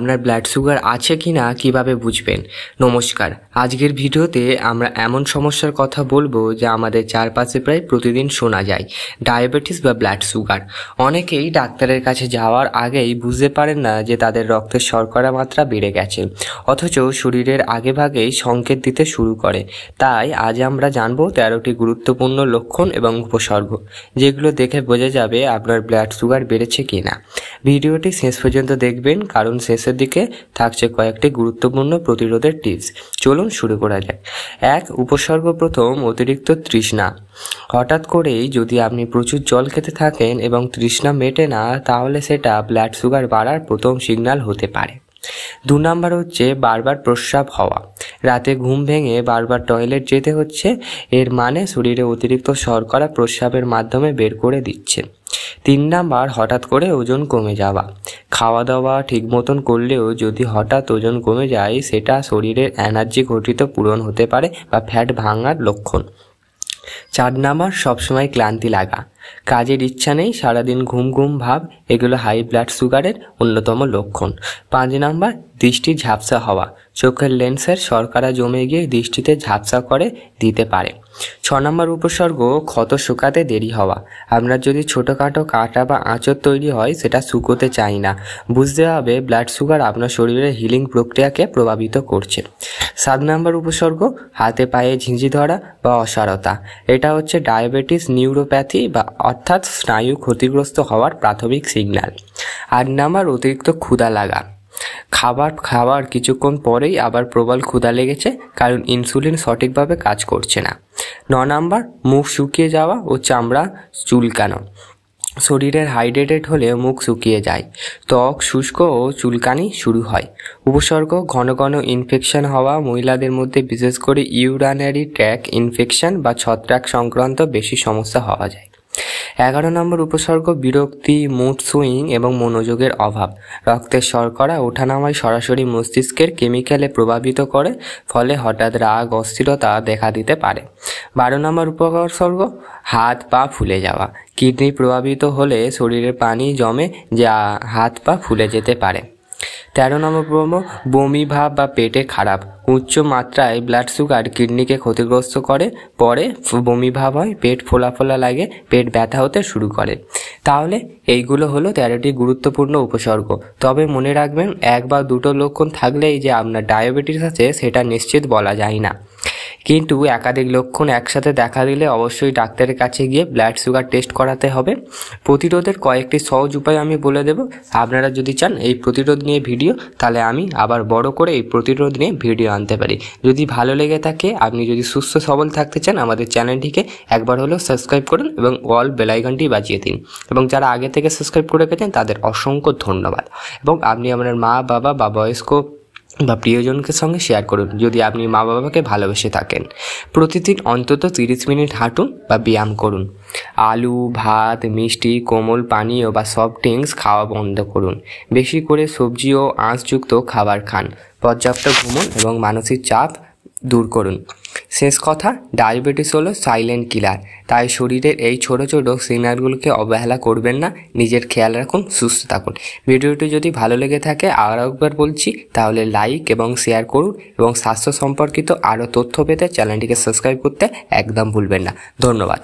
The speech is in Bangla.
আপনার ব্লাড সুগার আছে কি না কীভাবে বুঝবেন। নমস্কার, আজকের ভিডিওতে আমরা এমন সমস্যার কথা বলবো যা আমাদের চারপাশে প্রায় প্রতিদিন শোনা যায়, ডায়াবেটিস বা ব্লাড সুগার। অনেকেই ডাক্তারের কাছে যাওয়ার আগেই বুঝতে পারেন না যে তাদের রক্তের শর্করা মাত্রা বেড়ে গেছে, অথচ শরীরের আগেভাগেই সংকেত দিতে শুরু করে। তাই আজ আমরা জানবো 13টি গুরুত্বপূর্ণ লক্ষণ এবং উপসর্গ, যেগুলো দেখে বোঝা যাবে আপনার ব্লাড সুগার বেড়েছে কি না। ভিডিওটি শেষ পর্যন্ত দেখবেন, কারণ শেষের দিকে থাকছে কয়েকটি গুরুত্বপূর্ণ প্রতিরোধের টিপস। চলুন শুরু করা যাক। 1. উপসর্গ। প্রথম, অতিরিক্ত তৃষ্ণা। হঠাৎ করেই যদি আপনি প্রচুর জল খেতে থাকেন এবং তৃষ্ণা মেটে না, তাহলে সেটা ব্লাড সুগার বাড়ার প্রথম সিগন্যাল হতে পারে। 2 নাম্বার হচ্ছে বারবার প্রস্রাব হওয়া। রাতে ঘুম ভেঙে বারবার টয়লেট যেতে হচ্ছে, এর মানে শরীরে অতিরিক্ত শর্করা প্রস্রাবের মাধ্যমে বের করে দিচ্ছে। 3 নাম্বার হঠাৎ করে ওজন কমে যাওয়া। খাওয়া দাওয়া ঠিক মতন করলেও যদি হঠাৎ ওজন কমে যায়, সেটা শরীরের এনার্জি ঘটিত পূরণ হতে পারে বা ফ্যাট ভাঙার লক্ষণ। 4 নাম্বার সবসময় ক্লান্তি লাগা। কাজের ইচ্ছা নেই, সারাদিন ঘুম ঘুম ভাব, এগুলো হাই ব্লাড সুগারের অন্যতম লক্ষণ। 5 নাম্বার দৃষ্টি ঝাপসা হওয়া। চোখের লেন্সের শর্করা জমে গিয়ে দৃষ্টিতে ঝাপসা করে দিতে পারে। 6 নাম্বার উপসর্গ ক্ষত শুকাতে দেরি হওয়া। আপনার যদি ছোটোখাটো কাটা বা আঁচড় তৈরি হয়, সেটা শুকোতে চাই না, বুঝতে হবে ব্লাড সুগার আপনার শরীরের হিলিং প্রক্রিয়াকে প্রভাবিত করছে। 7 নাম্বার উপসর্গ হাতে পায়ে ঝিঁঝি ধরা বা অসাড়তা। এটা হচ্ছে ডায়াবেটিস নিউরোপ্যাথি বা অর্থাৎ স্নায়ু ক্ষতিগ্রস্ত হওয়ার প্রাথমিক সিগন্যাল। 8 নাম্বার অতিরিক্ত ক্ষুধা লাগা। খাবার কিছুক্ষণ পরেই আবার প্রবল ক্ষুধা লেগেছে, কারণ ইনসুলিন সঠিকভাবে কাজ করছে না। 9 নাম্বার মুখ শুকিয়ে যাওয়া ও চামড়া চুলকানো। শরীরের হাইড্রেটেড হলে মুখ শুকিয়ে যায়, ত্বক শুষ্ক ও চুলকানি শুরু হয়। উপসর্গ ঘন ঘন ইনফেকশন হওয়া। মহিলাদের মধ্যে বিশেষ করে ইউরিনারি ট্র্যাক্ট ইনফেকশন বা ছত্রাক সংক্রান্ত বেশি সমস্যা হওয়া যায়। 11 নম্বর উপসর্গ বিরক্তি, মুড সুইং এবং মনোযোগের অভাব। রক্তের শর্করা ওঠানামায় সরাসরি মস্তিষ্কের কেমিক্যালে প্রভাবিত করে, ফলে হঠাৎ রাগ, অস্থিরতা দেখা দিতে পারে। 12 নম্বর উপসর্গ হাত পা ফুলে যাওয়া। কিডনি প্রভাবিত হলে শরীরে পানি জমে, যা হাত পা ফুলে যেতে পারে। 13 নম্বর বমি ভাব বা পেটে খারাপ। উচ্চ মাত্রায় ব্লাড সুগার কিডনিকে ক্ষতিগ্রস্ত করে, পরে বমি ভাব হয়, পেট ফোলা ফোলা লাগে, পেট ব্যথা হতে শুরু করে। তাহলে এইগুলো হলো 13টি গুরুত্বপূর্ণ উপসর্গ। তবে মনে রাখবেন, 1 বা 2টো লক্ষণ থাকলেই যে আপনার ডায়াবেটিস আছে সেটা নিশ্চিত বলা যায় না, কিন্তু একাধিক লক্ষণ একসাথে দেখা দিলে অবশ্যই ডাক্তারের কাছে গিয়ে ব্লাড সুগার টেস্ট করাতে হবে। প্রতিরোধের কয়েকটি সহজ উপায় আমি বলে দেব। আপনারা যদি চান এই প্রতিরোধ নিয়ে ভিডিও, তাহলে আমি আবার বড় করে এই প্রতিরোধ নিয়ে ভিডিও আনতে পারি। যদি ভালো লেগে থাকে, আপনি যদি সুস্থ সবল থাকতে চান, আমাদের চ্যানেলটিকে একবার হলেও সাবস্ক্রাইব করুন এবং অল বেল আইকনটি বাজিয়ে দিন। এবং যারা আগে থেকে সাবস্ক্রাইব করে রেখেছেন তাদের অসংখ্য ধন্যবাদ। এবং আপনি আপনার মা বাবা বা বয়স্ক বা প্রিয়জনকে সঙ্গে শেয়ার করুন যদি আপনি মা বাবাকে ভালোবেসে থাকেন। প্রতিদিন অন্তত 30 মিনিট হাঁটুন বা ব্যায়াম করুন। আলু, ভাত, মিষ্টি, কোমল পানীয় বা সফট ড্রিঙ্কস খাওয়া বন্ধ করুন। বেশি করে সবজি ও আঁশযুক্ত খাবার খান। পর্যাপ্ত ঘুমন এবং মানসিক চাপ দূর করুন। শেষ কথা, ডায়াবেটিস হলো সাইলেন্ট কিলার, তাই শরীরের এই ছোট ছোট সিগন্যালগুলোকে অবহেলা করবেন না। নিজের খেয়াল রাখুন, সুস্থ থাকুন। ভিডিওটি যদি ভালো লেগে থাকে, আর একবার বলছি, তাহলে লাইক এবং শেয়ার করুন এবং স্বাস্থ্য সম্পর্কিত আরও তথ্য পেতে চ্যানেলটিকে সাবস্ক্রাইব করতে একদম ভুলবেন না। ধন্যবাদ।